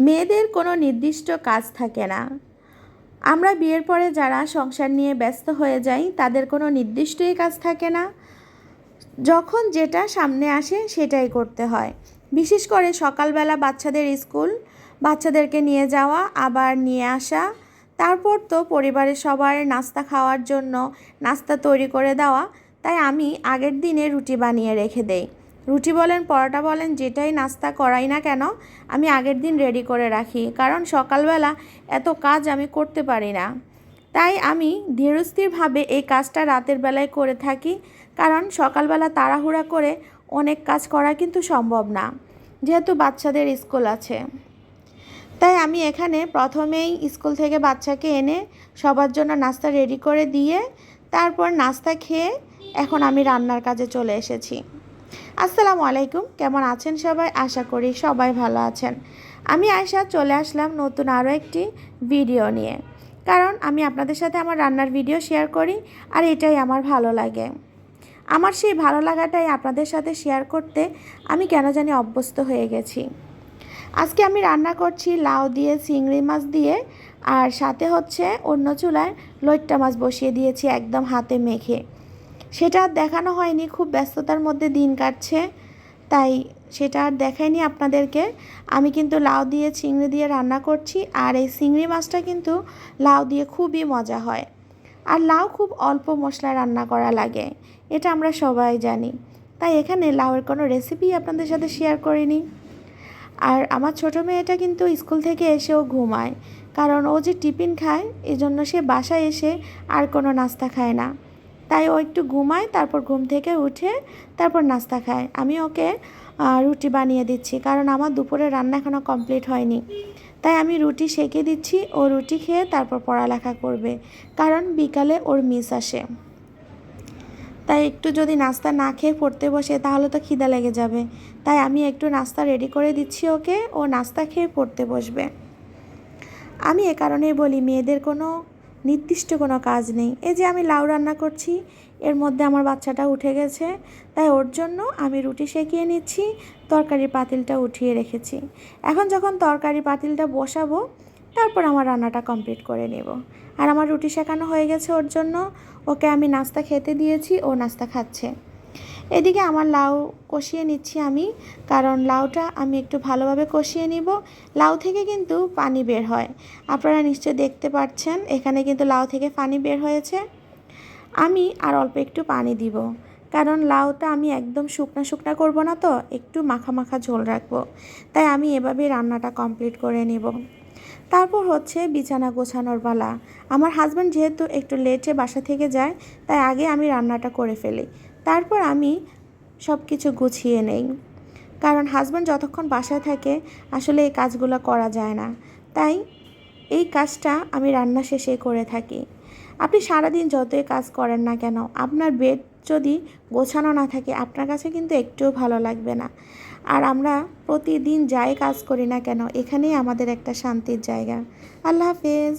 মেয়েদের কোনো নির্দিষ্ট কাজ থাকে না। আমরা বিয়ের পরে যারা সংসার নিয়ে ব্যস্ত হয়ে যাই তাদের কোনো নির্দিষ্টই কাজ থাকে না। যখন যেটা সামনে আসে সেটাই করতে হয়। বিশেষ করে সকালবেলা বাচ্চাদের স্কুল, বাচ্চাদেরকে নিয়ে যাওয়া আবার নিয়ে আসা, তারপর তো পরিবারের সবার নাস্তা খাওয়ার জন্য নাস্তা তৈরি করে দেওয়া। তাই আমি আগের দিনে রুটি বানিয়ে রেখে দেই। রুটি বলেন, পরোটা বলেন, যেটাই নাস্তা করাই না কেন আমি আগের দিন রেডি করে রাখি, কারণ সকালবেলা এত কাজ আমি করতে পারি না। তাই আমি ধীরস্থিরভাবে এই কাজটা রাতের বেলায় করে থাকি, কারণ সকালবেলা তাড়াহুড়া করে অনেক কাজ করা কিন্তু সম্ভব না, যেহেতু বাচ্চাদের স্কুল আছে। তাই আমি এখানে প্রথমেই স্কুল থেকে বাচ্চাকে এনে সবার জন্য নাস্তা রেডি করে দিয়ে তারপর নাস্তা খেয়ে এখন আমি রান্নার কাজে চলে এসেছি। আসসালামু আলাইকুম, কেমন আছেন সবাই? আশা করি সবাই ভালো আছেন। আমি আয়শা চলে আসলাম নতুন আরও একটি ভিডিও নিয়ে, কারণ আমি আপনাদের সাথে আমার রান্নার ভিডিও শেয়ার করি আর এটাই আমার ভালো লাগে। আমার সেই ভালো লাগাটাই আপনাদের সাথে শেয়ার করতে আমি কেন জানি অভ্যস্ত হয়ে গেছি। আজকে আমি রান্না করছি লাউ দিয়ে, চিংড়ি মাছ দিয়ে, আর সাথে হচ্ছে অন্য চুলায় লইট্টা মাছ বসিয়ে দিয়েছি একদম হাতে মেখে। সেটা আর দেখানো হয়নি, খুব ব্যস্ততার মধ্যে দিন কাটছে, তাই সেটা আর দেখাইনি আপনাদেরকে। আমি কিন্তু লাউ দিয়ে চিংড়ি দিয়ে রান্না করছি, আর এই চিংড়ি মাছটা কিন্তু লাউ দিয়ে খুবই মজা হয়। আর লাউ খুব অল্প মশলা রান্না করা লাগে, এটা আমরা সবাই জানি। তাই এখানে লাউয়ের কোনো রেসিপি আপনাদের সাথে শেয়ার করিনি। আর আমার ছোটো মেয়েটা কিন্তু স্কুল থেকে এসেও ঘুমায়, কারণ ও যে টিফিন খায় এজন্য সে বাসায় এসে আর কোনো নাস্তা খায় না। তাই ও একটু ঘুমায়, তারপর ঘুম থেকে উঠে তারপর নাস্তা খায়। আমি ওকে রুটি বানিয়ে দিচ্ছি, কারণ আমার দুপুরে রান্না এখনও কমপ্লিট হয়নি। তাই আমি রুটি সেঁকে দিচ্ছি, ও রুটি খেয়ে তারপর পড়ালেখা করবে, কারণ বিকালে ওর মিস আসে। তাই একটু যদি নাস্তা না খেয়ে পড়তে বসে তাহলে তো খিদা লেগে যাবে। তাই আমি একটু নাস্তা রেডি করে দিচ্ছি ওকে, ও নাস্তা খেয়ে পড়তে বসবে। আমি এ কারণেই বলি মেয়েদের কোনো নির্দিষ্ট কোনো কাজ নেই। এই যে আমি লাউ রান্না করছি, এর মধ্যে আমার বাচ্চাটা উঠে গেছে, তাই ওর জন্য আমি রুটি সেঁকিয়ে নিচ্ছি, তরকারির পাতিলটা উঠিয়ে রেখেছি। এখন যখন তরকারি পাতিলটা বসাবো তারপর আমার রান্নাটা কমপ্লিট করে নেব। আর আমার রুটি সেঁকানো হয়ে গেছে ওর জন্য, ওকে আমি নাস্তা খেতে দিয়েছি, ও নাস্তা খাচ্ছে। এদিকে আমার লাউ কষিয়ে নিচ্ছি আমি, কারণ লাউটা আমি একটু ভালোভাবে কষিয়ে নিব। লাউ থেকে কিন্তু পানি বের হয়, আপনারা নিশ্চয়ই দেখতে পাচ্ছেন এখানে কিন্তু লাউ থেকে পানি বের হয়েছে। আমি আর অল্প একটু পানি দিব, কারণ লাউটা আমি একদম শুকনা শুকনা করব না, তো একটু মাখা মাখা ঝোল রাখবো। তাই আমি এভাবেই রান্নাটা কমপ্লিট করে নেব। তারপর হচ্ছে বিছানা গোছানোর পালা। আমার হাজব্যান্ড যেহেতু একটু লেটে বাসা থেকে যায়, তাই আগে আমি রান্নাটা করে ফেলি, তারপর আমি সব কিছু গুছিয়ে নেই। কারণ হাজব্যান্ড যতক্ষণ বাসায় থাকে আসলে এই কাজগুলো করা যায় না, তাই এই কাজটা আমি রান্না শেষে করে থাকি। আপনি সারাদিন যতই কাজ করেন না কেন, আপনার বেড যদি গোছানো না থাকে আপনার কাছে কিন্তু একটুও ভালো লাগবে না। আর আমরা প্রতিদিন যাই কাজ করি না কেন, এখানেই আমাদের একটা শান্তির জায়গা। আল্লাহ হাফেজ।